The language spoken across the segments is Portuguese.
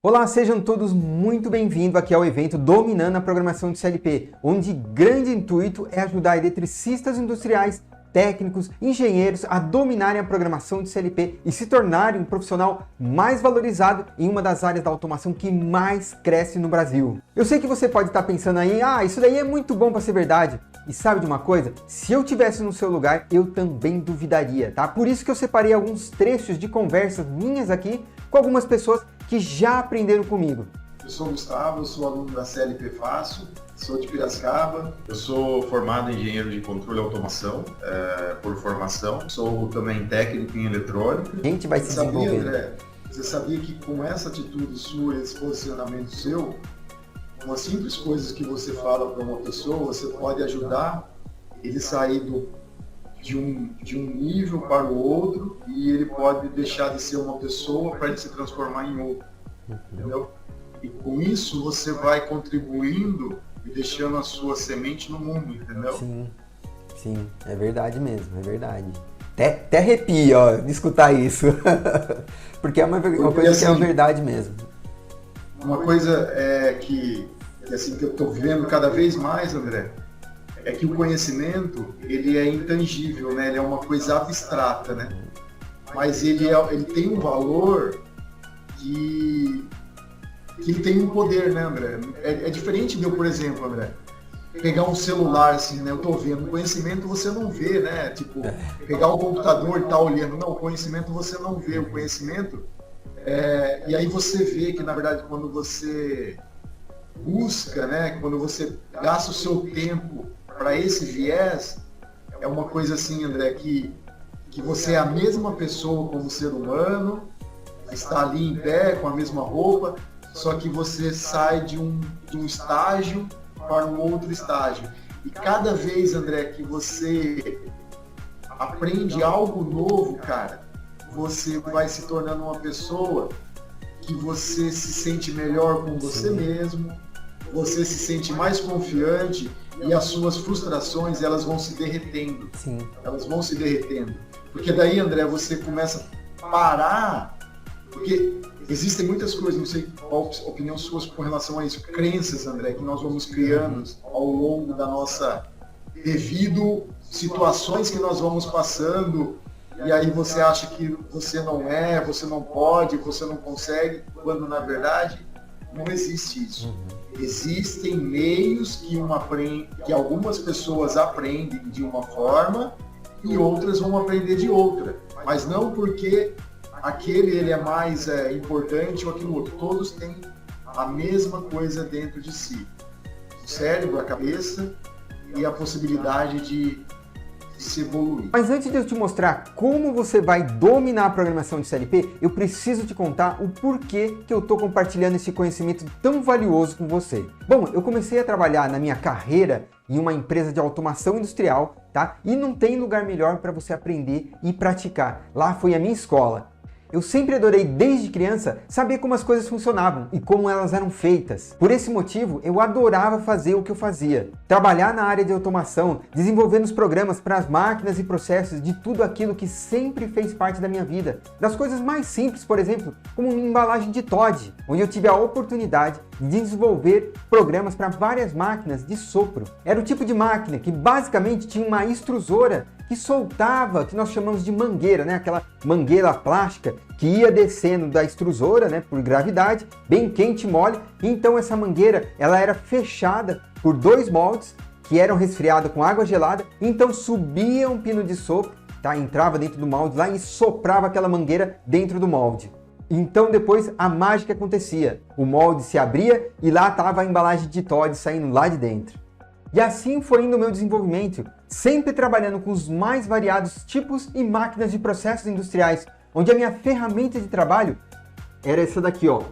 Olá, sejam todos muito bem-vindos aqui ao evento Dominando a Programação de CLP, onde grande intuito é ajudar eletricistas industriais, técnicos, engenheiros a dominarem a programação de CLP e se tornarem um profissional mais valorizado em uma das áreas da automação que mais cresce no Brasil. Eu sei que você pode estar pensando aí, isso daí é muito bom para ser verdade. E sabe de uma coisa? Se eu tivesse no seu lugar, eu também duvidaria, tá? Por isso que eu separei alguns trechos de conversas minhas aqui com algumas pessoas que já aprenderam comigo. Eu sou o Gustavo, eu sou aluno da CLP Fácil, sou de Piracicaba. Eu sou formado em engenheiro de controle e automação, por formação. Sou também técnico em eletrônica. A gente vai se desenvolver. André, você sabia que com essa atitude sua, esse posicionamento seu, com as simples coisas que você fala para uma pessoa, você pode ajudar ele sair de um nível para o outro e ele pode deixar de ser uma pessoa para ele se transformar em outro, entendeu? E com isso você vai contribuindo e deixando a sua semente no mundo, entendeu? Sim, é verdade mesmo, é verdade. Até arrepia, ó, de escutar isso, porque é uma coisa assim, que é uma verdade mesmo. Uma coisa que eu estou vendo cada vez mais, André, é que o conhecimento, ele é intangível, né? Ele é uma coisa abstrata, né? Mas ele tem um valor que ele tem um poder, né, André? É diferente de eu, por exemplo, André, pegar um celular assim, né? Eu tô vendo, o conhecimento você não vê, né? Tipo, pegar o computador e tá olhando. Não, o conhecimento você não vê. O conhecimento, e aí você vê que, na verdade, quando você busca, né? Quando você gasta o seu tempo para esse viés, é uma coisa assim, André, que você é a mesma pessoa como ser humano, está ali em pé, com a mesma roupa, só que você sai de um estágio para um outro estágio. E cada vez, André, que você aprende algo novo, cara, você vai se tornando uma pessoa que você se sente melhor com você mesmo, você se sente mais confiante e as suas frustrações, elas vão se derretendo. Sim. Elas vão se derretendo. Porque daí, André, você começa a parar, porque existem muitas coisas, não sei qual a opinião sua com relação a isso, crenças, André, que nós vamos criando ao longo da nossa, devido situações que nós vamos passando, e aí você acha que você não pode, você não consegue, quando na verdade não existe isso. Existem meios que algumas pessoas aprendem de uma forma e outras vão aprender de outra. Mas não porque ele é mais importante ou aquilo outro. Todos têm a mesma coisa dentro de si. O cérebro, a cabeça e a possibilidade de se evoluir. Mas antes de eu te mostrar como você vai dominar a programação de CLP, eu preciso te contar o porquê que eu estou compartilhando esse conhecimento tão valioso com você. Bom, eu comecei a trabalhar na minha carreira em uma empresa de automação industrial, tá? E não tem lugar melhor para você aprender e praticar. Lá foi a minha escola. Eu sempre adorei, desde criança, saber como as coisas funcionavam e como elas eram feitas. Por esse motivo, eu adorava fazer o que eu fazia. Trabalhar na área de automação, desenvolvendo os programas para as máquinas e processos de tudo aquilo que sempre fez parte da minha vida. Das coisas mais simples, por exemplo, como uma embalagem de Toddy, onde eu tive a oportunidade de desenvolver programas para várias máquinas de sopro. Era o tipo de máquina que basicamente tinha uma extrusora que soltava, que nós chamamos de mangueira, né? Aquela mangueira plástica que ia descendo da extrusora, né? Por gravidade, bem quente e mole. E então essa mangueira, ela era fechada por 2 moldes que eram resfriados com água gelada. Então subia um pino de sopro, tá? Entrava dentro do molde lá e soprava aquela mangueira dentro do molde. Então depois a mágica acontecia. O molde se abria e lá estava a embalagem de Toddy saindo lá de dentro. E assim foi indo o meu desenvolvimento, sempre trabalhando com os mais variados tipos e máquinas de processos industriais, onde a minha ferramenta de trabalho era essa daqui, ó,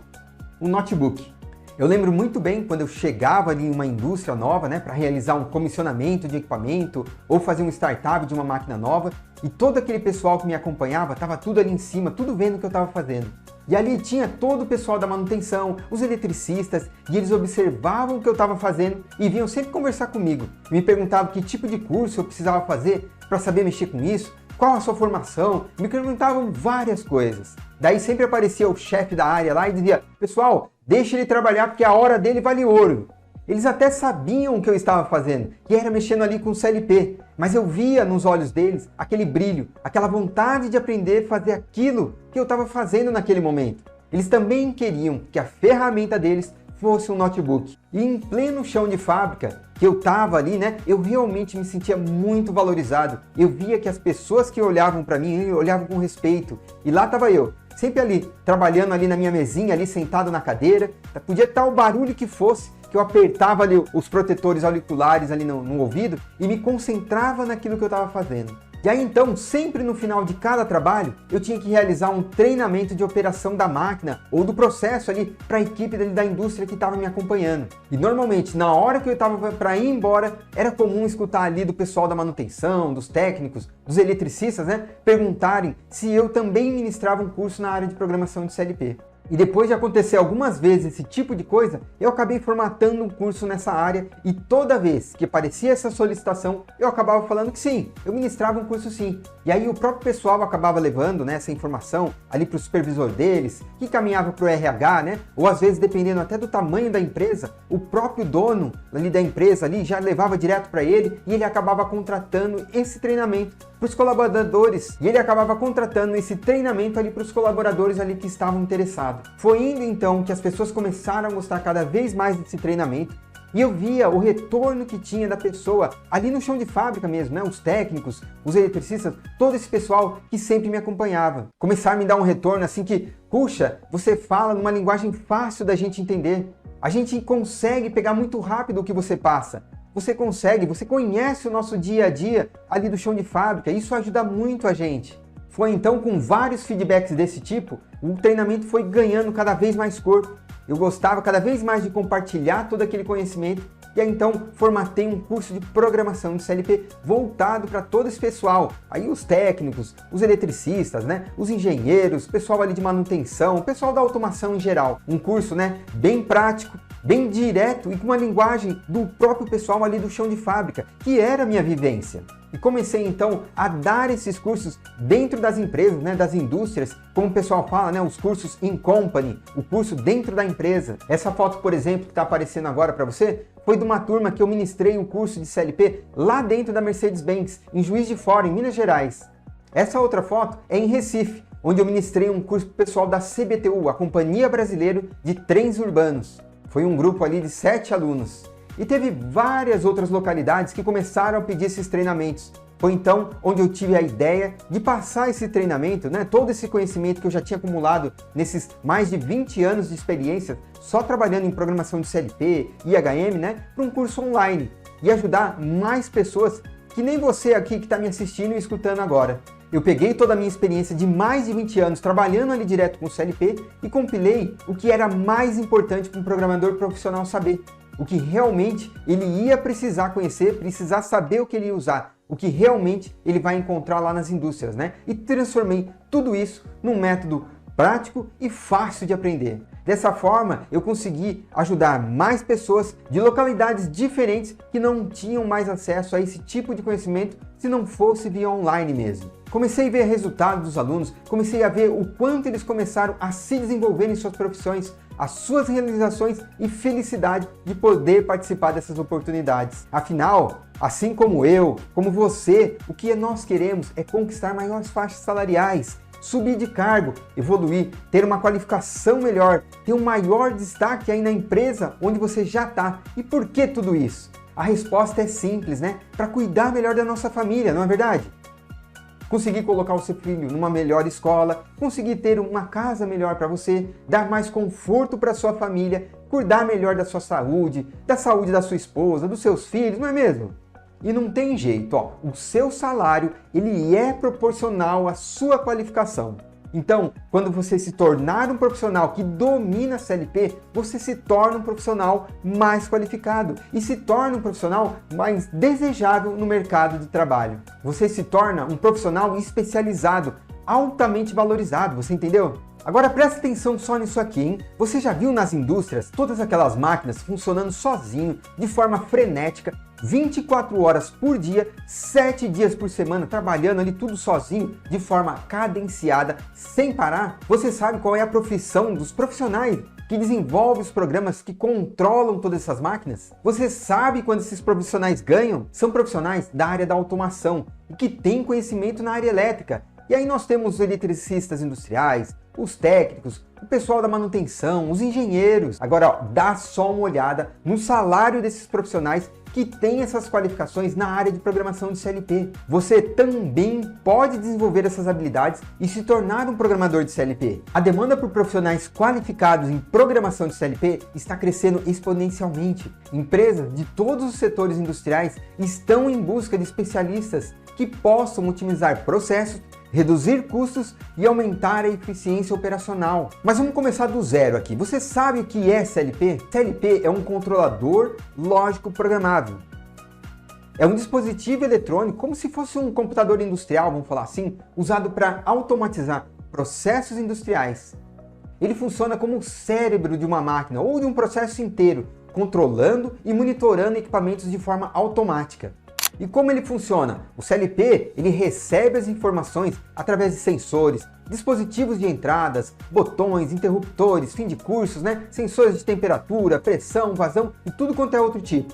um notebook. Eu lembro muito bem quando eu chegava ali em uma indústria nova, né, para realizar um comissionamento de equipamento ou fazer um startup de uma máquina nova, e todo aquele pessoal que me acompanhava estava tudo ali em cima, tudo vendo o que eu estava fazendo. E ali tinha todo o pessoal da manutenção, os eletricistas, e eles observavam o que eu estava fazendo e vinham sempre conversar comigo. Me perguntavam que tipo de curso eu precisava fazer para saber mexer com isso, qual a sua formação, me perguntavam várias coisas. Daí sempre aparecia o chefe da área lá e dizia, pessoal, deixa ele trabalhar porque a hora dele vale ouro. Eles até sabiam o que eu estava fazendo, que era mexendo ali com o CLP, mas eu via nos olhos deles aquele brilho, aquela vontade de aprender a fazer aquilo que eu estava fazendo naquele momento. Eles também queriam que a ferramenta deles fosse um notebook. E em pleno chão de fábrica, que eu estava ali, né, eu realmente me sentia muito valorizado. Eu via que as pessoas que olhavam para mim, olhavam com respeito. E lá estava eu, sempre ali, trabalhando ali na minha mesinha, ali sentado na cadeira. Podia estar o barulho que fosse, que eu apertava ali os protetores auriculares ali no ouvido e me concentrava naquilo que eu estava fazendo. E aí então, sempre no final de cada trabalho, eu tinha que realizar um treinamento de operação da máquina ou do processo ali para a equipe da indústria que estava me acompanhando. E normalmente, na hora que eu estava para ir embora, era comum escutar ali do pessoal da manutenção, dos técnicos, dos eletricistas, né, perguntarem se eu também ministrava um curso na área de programação de CLP. E depois de acontecer algumas vezes esse tipo de coisa, eu acabei formatando um curso nessa área e toda vez que aparecia essa solicitação, eu acabava falando que sim, eu ministrava um curso sim. E aí o próprio pessoal acabava levando, né, essa informação ali para o supervisor deles, que caminhava para o RH, né, ou às vezes dependendo até do tamanho da empresa, o próprio dono ali da empresa ali já levava direto para ele e ele acabava contratando esse treinamento para os colaboradores e ele acabava contratando esse treinamento ali para os colaboradores ali que estavam interessados. Foi indo então que as pessoas começaram a gostar cada vez mais desse treinamento e eu via o retorno que tinha da pessoa ali no chão de fábrica mesmo, né? Os técnicos, os eletricistas, todo esse pessoal que sempre me acompanhava. Começaram a me dar um retorno assim que, puxa, você fala numa linguagem fácil da gente entender. A gente consegue pegar muito rápido o que você passa. Você consegue, você conhece o nosso dia a dia ali do chão de fábrica, isso ajuda muito a gente. Foi então com vários feedbacks desse tipo, o treinamento foi ganhando cada vez mais corpo. Eu gostava cada vez mais de compartilhar todo aquele conhecimento e aí então formatei um curso de programação de CLP voltado para todo esse pessoal. Aí os técnicos, os eletricistas, né, os engenheiros, pessoal ali de manutenção, pessoal da automação em geral. Um curso, né, bem prático, bem direto e com uma linguagem do próprio pessoal ali do chão de fábrica, que era a minha vivência. E comecei então a dar esses cursos dentro das empresas, né, das indústrias, como o pessoal fala, né, os cursos in company, o curso dentro da empresa. Essa foto, por exemplo, que está aparecendo agora para você, foi de uma turma que eu ministrei um curso de CLP lá dentro da Mercedes-Benz, em Juiz de Fora, em Minas Gerais. Essa outra foto é em Recife, onde eu ministrei um curso pessoal da CBTU, a Companhia Brasileira de Trens Urbanos. Foi um grupo ali de 7 alunos. E teve várias outras localidades que começaram a pedir esses treinamentos. Foi então onde eu tive a ideia de passar esse treinamento, né, todo esse conhecimento que eu já tinha acumulado nesses mais de 20 anos de experiência, só trabalhando em programação de CLP, IHM, né, para um curso online. E ajudar mais pessoas que nem você aqui que está me assistindo e escutando agora. Eu peguei toda a minha experiência de mais de 20 anos trabalhando ali direto com o CLP e compilei o que era mais importante para um programador profissional saber. O que realmente ele ia precisar conhecer, precisar saber o que ele ia usar, o que realmente ele vai encontrar lá nas indústrias, né? E transformei tudo isso num método prático e fácil de aprender. Dessa forma, eu consegui ajudar mais pessoas de localidades diferentes que não tinham mais acesso a esse tipo de conhecimento se não fosse via online mesmo. Comecei a ver resultados dos alunos, comecei a ver o quanto eles começaram a se desenvolver em suas profissões, as suas realizações e felicidade de poder participar dessas oportunidades. Afinal, assim como eu, como você, o que nós queremos é conquistar maiores faixas salariais, subir de cargo, evoluir, ter uma qualificação melhor, ter um maior destaque aí na empresa onde você já está. E por que tudo isso? A resposta é simples, né? Para cuidar melhor da nossa família, não é verdade? Conseguir colocar o seu filho numa melhor escola, conseguir ter uma casa melhor para você, dar mais conforto para sua família, cuidar melhor da sua saúde, da saúde da sua esposa, dos seus filhos, não é mesmo? E não tem jeito, ó, o seu salário ele é proporcional à sua qualificação. Então, quando você se tornar um profissional que domina a CLP, você se torna um profissional mais qualificado e se torna um profissional mais desejável no mercado de trabalho. Você se torna um profissional especializado, altamente valorizado, você entendeu? Agora presta atenção só nisso aqui, hein? Você já viu nas indústrias todas aquelas máquinas funcionando sozinho, de forma frenética, 24 horas por dia, 7 dias por semana, trabalhando ali tudo sozinho, de forma cadenciada, sem parar? Você sabe qual é a profissão dos profissionais que desenvolvem os programas que controlam todas essas máquinas? Você sabe quando esses profissionais ganham? São profissionais da área da automação e que têm conhecimento na área elétrica. E aí nós temos os eletricistas industriais, os técnicos, o pessoal da manutenção, os engenheiros. Agora, ó, dá só uma olhada no salário desses profissionais que têm essas qualificações na área de programação de CLP. Você também pode desenvolver essas habilidades e se tornar um programador de CLP. A demanda por profissionais qualificados em programação de CLP está crescendo exponencialmente. Empresas de todos os setores industriais estão em busca de especialistas que possam otimizar processos, reduzir custos e aumentar a eficiência operacional. Mas vamos começar do zero aqui. Você sabe o que é CLP? CLP é um controlador lógico programável. É um dispositivo eletrônico, como se fosse um computador industrial, vamos falar assim, usado para automatizar processos industriais. Ele funciona como o cérebro de uma máquina ou de um processo inteiro, controlando e monitorando equipamentos de forma automática. E como ele funciona? O CLP ele recebe as informações através de sensores, dispositivos de entradas, botões, interruptores, fim de cursos, sensores de temperatura, pressão, vazão e tudo quanto é outro tipo.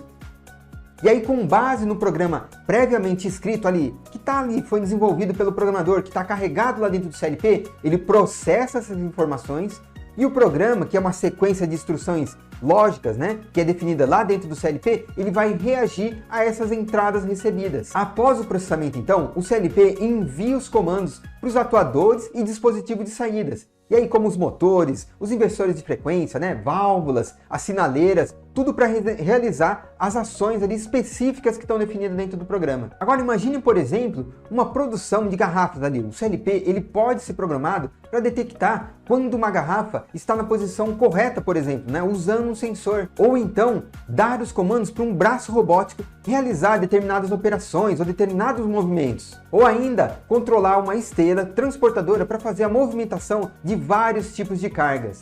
E aí, com base no programa previamente escrito ali, que está ali, foi desenvolvido pelo programador, que está carregado lá dentro do CLP, ele processa essas informações e o programa, que é uma sequência de instruções lógicas, que é definida lá dentro do CLP, ele vai reagir a essas entradas recebidas. Após o processamento, então, o CLP envia os comandos para os atuadores e dispositivos de saídas. E aí, como os motores, os inversores de frequência, válvulas, as sinaleiras, tudo para realizar as ações ali específicas que estão definidas dentro do programa. Agora imagine, por exemplo, uma produção de garrafas ali. O CLP ele pode ser programado para detectar quando uma garrafa está na posição correta, por exemplo, usando um sensor. Ou então, dar os comandos para um braço robótico realizar determinadas operações ou determinados movimentos. Ou ainda, controlar uma esteira transportadora para fazer a movimentação de vários tipos de cargas.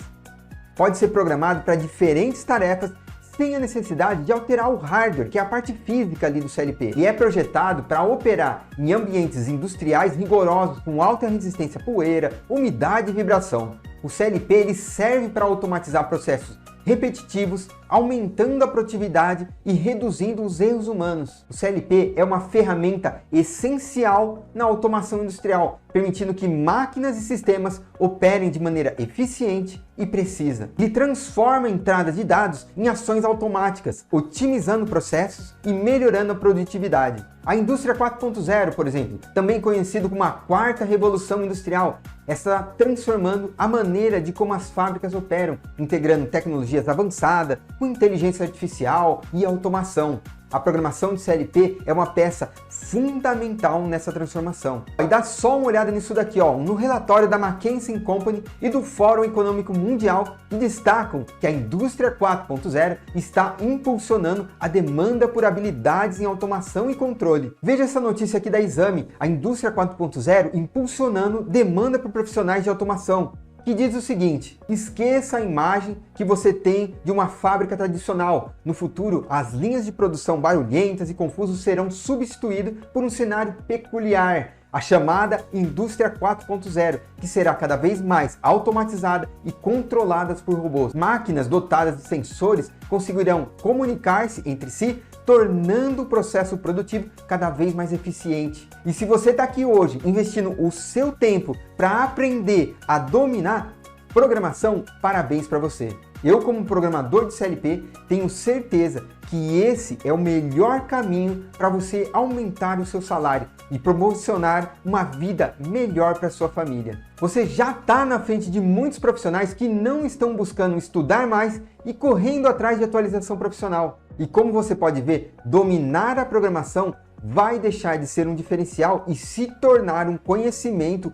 Pode ser programado para diferentes tarefas sem a necessidade de alterar o hardware, que é a parte física ali do CLP, e é projetado para operar em ambientes industriais rigorosos com alta resistência à poeira, umidade e vibração. O CLP ele serve para automatizar processos repetitivos, aumentando a produtividade e reduzindo os erros humanos. O CLP é uma ferramenta essencial na automação industrial, permitindo que máquinas e sistemas operem de maneira eficiente e precisa. Ele transforma a entrada de dados em ações automáticas, otimizando processos e melhorando a produtividade. A indústria 4.0, por exemplo, também conhecido como a quarta revolução industrial, está transformando a maneira de como as fábricas operam, integrando tecnologias avançadas com inteligência artificial e automação. A programação de CLP é uma peça fundamental nessa transformação. E dá só uma olhada nisso daqui, no relatório da McKinsey & Company e do Fórum Econômico Mundial, que destacam que a indústria 4.0 está impulsionando a demanda por habilidades em automação e controle. Veja essa notícia aqui da Exame, a indústria 4.0 impulsionando demanda por profissionais de automação, que diz o seguinte: esqueça a imagem que você tem de uma fábrica tradicional. No futuro, as linhas de produção barulhentas e confusas serão substituídas por um cenário peculiar, a chamada indústria 4.0, que será cada vez mais automatizada e controlada por robôs. Máquinas dotadas de sensores conseguirão comunicar-se entre si, tornando o processo produtivo cada vez mais eficiente. E se você está aqui hoje investindo o seu tempo para aprender a dominar programação, parabéns para você. Eu, como programador de CLP, tenho certeza que esse é o melhor caminho para você aumentar o seu salário e proporcionar uma vida melhor para sua família. Você já está na frente de muitos profissionais que não estão buscando estudar mais e correndo atrás de atualização profissional. E como você pode ver, dominar a programação vai deixar de ser um diferencial e se tornar um conhecimento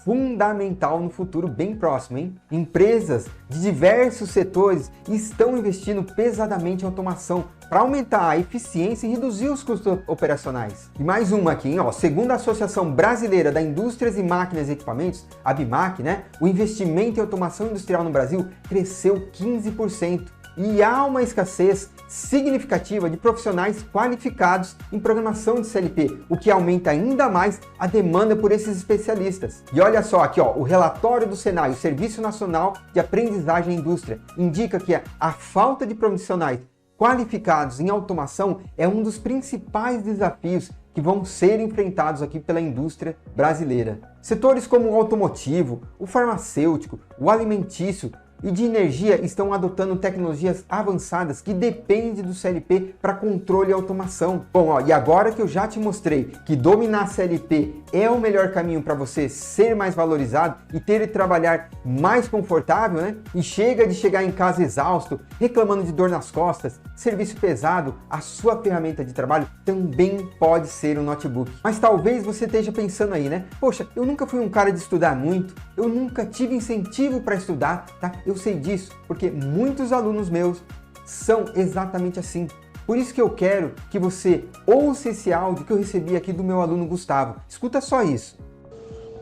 fundamental no futuro bem próximo, hein? Empresas de diversos setores estão investindo pesadamente em automação para aumentar a eficiência e reduzir os custos operacionais. E mais uma aqui, segundo a Associação Brasileira da Indústrias e Máquinas e Equipamentos, a ABIMAQ, o investimento em automação industrial no Brasil cresceu 15%. e há uma escassez significativa de profissionais qualificados em programação de CLP, o que aumenta ainda mais a demanda por esses especialistas. E olha só aqui, ó, o relatório do Senai, o Serviço Nacional de Aprendizagem e Indústria, indica que a falta de profissionais qualificados em automação é um dos principais desafios que vão ser enfrentados aqui pela indústria brasileira. Setores como o automotivo, o farmacêutico, o alimentício e de energia estão adotando tecnologias avançadas que dependem do CLP para controle e automação. Bom, ó, e agora que eu já te mostrei que dominar CLP é o melhor caminho para você ser mais valorizado e ter que trabalhar mais confortável, né? E chega de chegar em casa exausto, reclamando de dor nas costas, serviço pesado, a sua ferramenta de trabalho também pode ser um notebook. Mas talvez você esteja pensando aí, né? Poxa, eu nunca fui um cara de estudar muito, eu nunca tive incentivo para estudar, tá? Eu sei disso porque muitos alunos meus são exatamente assim. Por isso que eu quero que você ouça esse áudio que eu recebi aqui do meu aluno Gustavo. Escuta só isso.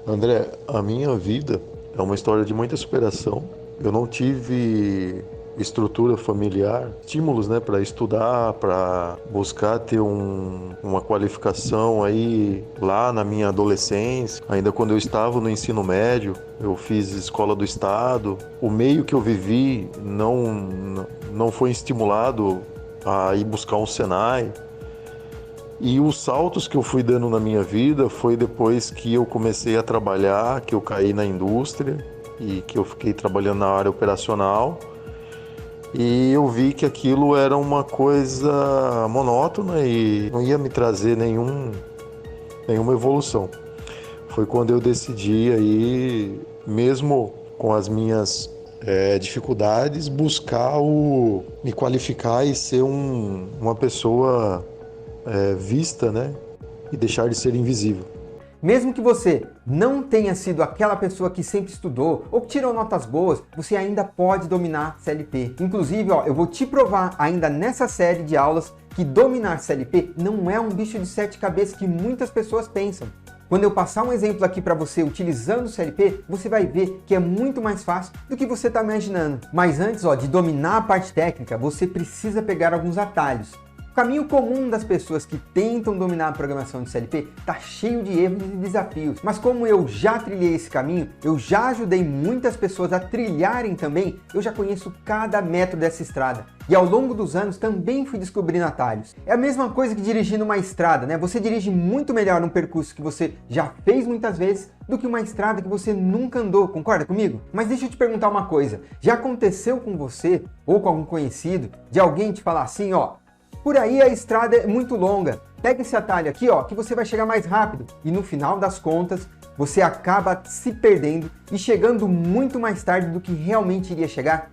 André, a minha vida é uma história de muita superação. Eu não tive estrutura familiar, estímulos, né, para estudar, para buscar ter uma qualificação aí lá na minha adolescência. Ainda quando eu estava no ensino médio, eu fiz escola do estado. O meio que eu vivi não foi estimulado a ir buscar um Senai. E os saltos que eu fui dando na minha vida foi depois que eu comecei a trabalhar, que eu caí na indústria e que eu fiquei trabalhando na área operacional. E eu vi que aquilo era uma coisa monótona e não ia me trazer nenhuma evolução. Foi quando eu decidi aí, mesmo com as minhas dificuldades, buscar me qualificar e ser uma pessoa vista, né? E deixar de ser invisível. Mesmo que você não tenha sido aquela pessoa que sempre estudou ou que tirou notas boas, você ainda pode dominar CLP. Inclusive, ó, eu vou te provar ainda nessa série de aulas que dominar CLP não é um bicho de 7 cabeças que muitas pessoas pensam. Quando eu passar um exemplo aqui para você utilizando o CLP, você vai ver que é muito mais fácil do que você está imaginando. Mas antes, ó, de dominar a parte técnica, você precisa pegar alguns atalhos. O caminho comum das pessoas que tentam dominar a programação de CLP está cheio de erros e desafios, mas como eu já trilhei esse caminho, eu já ajudei muitas pessoas a trilharem também, eu já conheço cada metro dessa estrada. E ao longo dos anos também fui descobrindo atalhos. É a mesma coisa que dirigir numa estrada, né? Você dirige muito melhor num percurso que você já fez muitas vezes do que uma estrada que você nunca andou, concorda comigo? Mas deixa eu te perguntar uma coisa, já aconteceu com você ou com algum conhecido de alguém te falar assim, ó, por aí a estrada é muito longa, pega esse atalho aqui, ó, que você vai chegar mais rápido. E no final das contas, você acaba se perdendo e chegando muito mais tarde do que realmente iria chegar.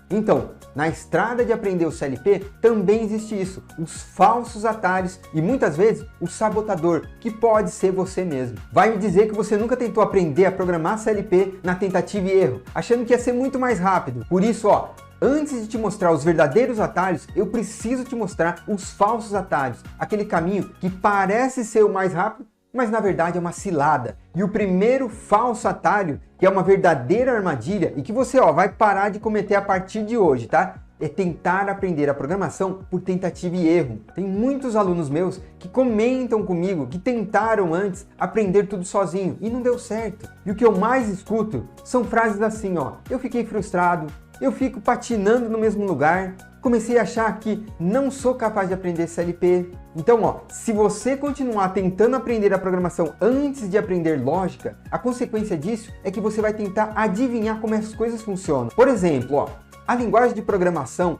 Então, na estrada de aprender o CLP também existe isso, os falsos atalhos e muitas vezes o sabotador, que pode ser você mesmo. Vai me dizer que você nunca tentou aprender a programar CLP na tentativa e erro, achando que ia ser muito mais rápido. Por isso, ó, antes de te mostrar os verdadeiros atalhos, eu preciso te mostrar os falsos atalhos, aquele caminho que parece ser o mais rápido, mas na verdade é uma cilada. E o primeiro falso atalho, que é uma verdadeira armadilha e que você vai parar de cometer a partir de hoje, tá? É tentar aprender a programação por tentativa e erro. Tem muitos alunos meus que comentam comigo que tentaram antes aprender tudo sozinho e não deu certo. E o que eu mais escuto são frases assim, ó, eu fiquei frustrado, eu fico patinando no mesmo lugar, comecei a achar que não sou capaz de aprender CLP. Então, ó, se você continuar tentando aprender a programação antes de aprender lógica, a consequência disso é que você vai tentar adivinhar como as coisas funcionam. Por exemplo, ó, a linguagem de programação,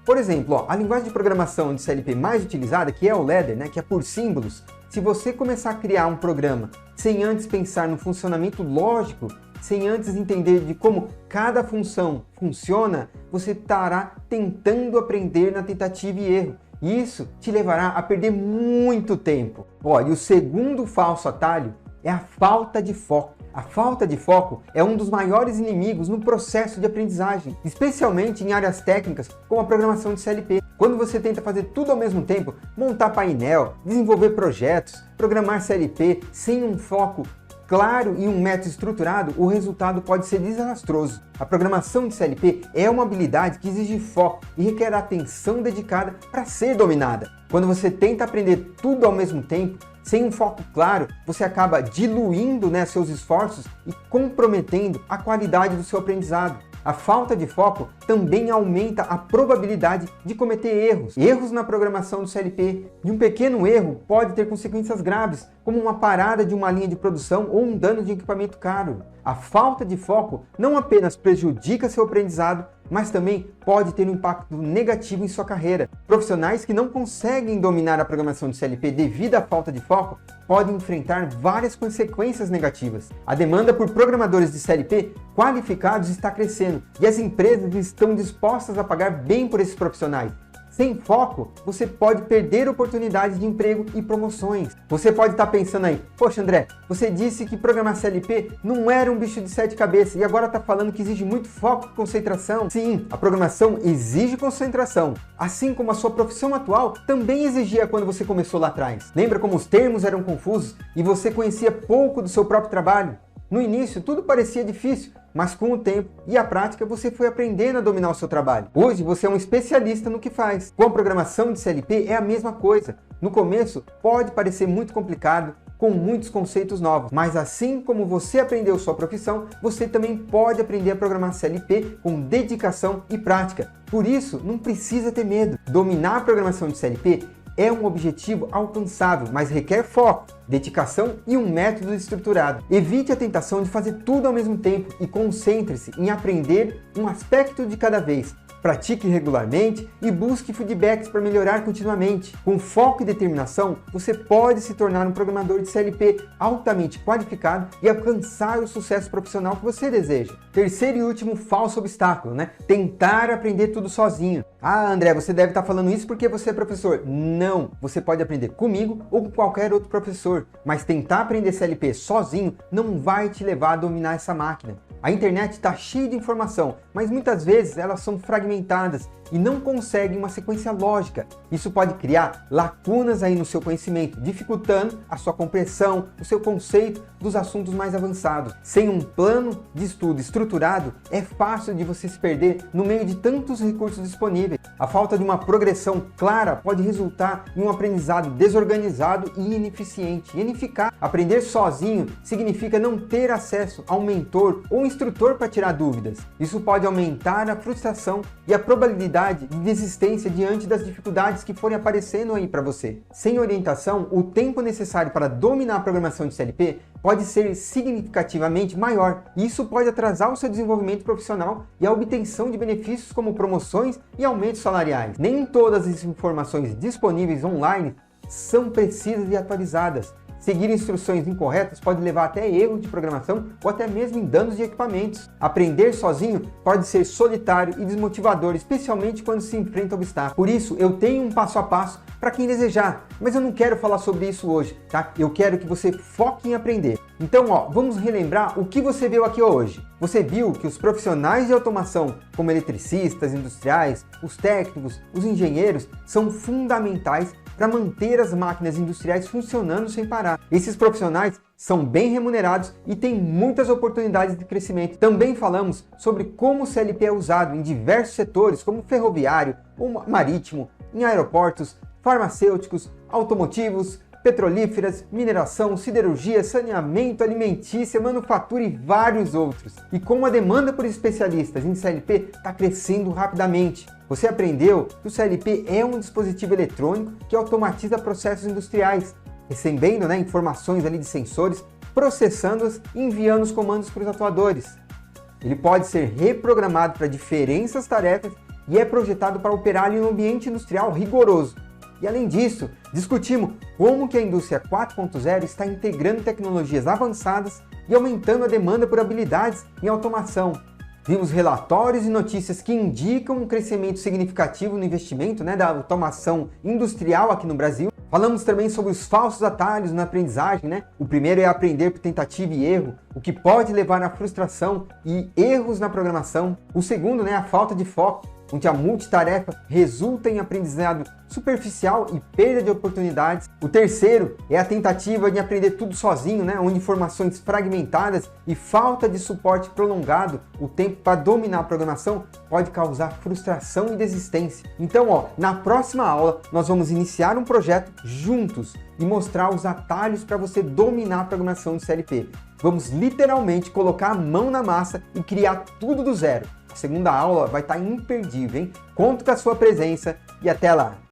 a linguagem de programação de CLP mais utilizada, que é o Ladder, né, que é por símbolos, se você começar a criar um programa sem antes pensar no funcionamento lógico, sem antes entender de como cada função funciona, você estará tentando aprender na tentativa e erro. E isso te levará a perder muito tempo. E o segundo falso atalho é a falta de foco. A falta de foco é um dos maiores inimigos no processo de aprendizagem, especialmente em áreas técnicas como a programação de CLP. Quando você tenta fazer tudo ao mesmo tempo, montar painel, desenvolver projetos, programar CLP sem um foco claro e um método estruturado, o resultado pode ser desastroso. A programação de CLP é uma habilidade que exige foco e requer atenção dedicada para ser dominada. Quando você tenta aprender tudo ao mesmo tempo, sem um foco claro, você acaba diluindo, seus esforços e comprometendo a qualidade do seu aprendizado. A falta de foco também aumenta a probabilidade de cometer erros. Erros na programação do CLP. E um pequeno erro pode ter consequências graves, como uma parada de uma linha de produção ou um dano de equipamento caro. A falta de foco não apenas prejudica seu aprendizado, mas também pode ter um impacto negativo em sua carreira. Profissionais que não conseguem dominar a programação de CLP devido à falta de foco podem enfrentar várias consequências negativas. A demanda por programadores de CLP qualificados está crescendo e as empresas estão dispostas a pagar bem por esses profissionais. Sem foco, você pode perder oportunidades de emprego e promoções. Você pode estar pensando aí, poxa André, você disse que programar CLP não era um bicho de 7 cabeças e agora está falando que exige muito foco e concentração. Sim, a programação exige concentração, assim como a sua profissão atual também exigia quando você começou lá atrás. Lembra como os termos eram confusos e você conhecia pouco do seu próprio trabalho? No início, tudo parecia difícil, mas com o tempo e a prática você foi aprendendo a dominar o seu trabalho. Hoje você é um especialista no que faz. Com a programação de CLP é a mesma coisa. No começo pode parecer muito complicado, com muitos conceitos novos, mas assim como você aprendeu sua profissão, você também pode aprender a programar CLP com dedicação e prática. Por isso, não precisa ter medo. Dominar a programação de CLP é um objetivo alcançável, mas requer foco, dedicação e um método estruturado. Evite a tentação de fazer tudo ao mesmo tempo e concentre-se em aprender um aspecto de cada vez. Pratique regularmente e busque feedbacks para melhorar continuamente. Com foco e determinação, você pode se tornar um programador de CLP altamente qualificado e alcançar o sucesso profissional que você deseja. Terceiro e último falso obstáculo, tentar aprender tudo sozinho. Ah, André, você deve estar falando isso porque você é professor. Não, você pode aprender comigo ou com qualquer outro professor, mas tentar aprender CLP sozinho não vai te levar a dominar essa máquina. A internet está cheia de informação, mas muitas vezes elas são fragmentadas e não conseguem uma sequência lógica. Isso pode criar lacunas aí no seu conhecimento, dificultando a sua compreensão, o seu conceito dos assuntos mais avançados. Sem um plano de estudo estruturado, é fácil de você se perder no meio de tantos recursos disponíveis. A falta de uma progressão clara pode resultar em um aprendizado desorganizado e ineficiente e ineficaz. Aprender sozinho significa não ter acesso a um mentor ou um instrutor para tirar dúvidas. Isso pode aumentar a frustração e a probabilidade de desistência diante das dificuldades que forem aparecendo aí para você. Sem orientação, o tempo necessário para dominar a programação de CLP pode ser significativamente maior, e isso pode atrasar o seu desenvolvimento profissional e a obtenção de benefícios como promoções e aumentos salariais. Nem todas as informações disponíveis online são precisas e atualizadas. Seguir instruções incorretas pode levar até erros de programação ou até mesmo em danos de equipamentos. Aprender sozinho pode ser solitário e desmotivador, especialmente quando se enfrenta obstáculos. Por isso, eu tenho um passo a passo para quem desejar, mas eu não quero falar sobre isso hoje, tá? Eu quero que você foque em aprender. Então, vamos relembrar o que você viu aqui hoje. Você viu que os profissionais de automação, como eletricistas, industriais, os técnicos, os engenheiros, são fundamentais para manter as máquinas industriais funcionando sem parar. Esses profissionais são bem remunerados e têm muitas oportunidades de crescimento. Também falamos sobre como o CLP é usado em diversos setores, como ferroviário, ou marítimo, em aeroportos, farmacêuticos, automotivos, petrolíferas, mineração, siderurgia, saneamento, alimentícia, manufatura e vários outros. E como a demanda por especialistas em CLP está crescendo rapidamente. Você aprendeu que o CLP é um dispositivo eletrônico que automatiza processos industriais, recebendo informações ali de sensores, processando-as e enviando os comandos para os atuadores. Ele pode ser reprogramado para diferentes tarefas e é projetado para operar em um ambiente industrial rigoroso. E além disso, discutimos como que a indústria 4.0 está integrando tecnologias avançadas e aumentando a demanda por habilidades em automação. Vimos relatórios e notícias que indicam um crescimento significativo no investimento da automação industrial aqui no Brasil. Falamos também sobre os falsos atalhos na aprendizagem, O primeiro é aprender por tentativa e erro, o que pode levar à frustração e erros na programação. O segundo, a falta de foco. onde a multitarefa resulta em aprendizado superficial e perda de oportunidades. O terceiro é a tentativa de aprender tudo sozinho, né? Onde informações fragmentadas e falta de suporte prolongado, o tempo para dominar a programação pode causar frustração e desistência. Então, na próxima aula nós vamos iniciar um projeto juntos e mostrar os atalhos para você dominar a programação de CLP. Vamos literalmente colocar a mão na massa e criar tudo do zero. A segunda aula vai estar imperdível, hein? Conto com a sua presença e até lá!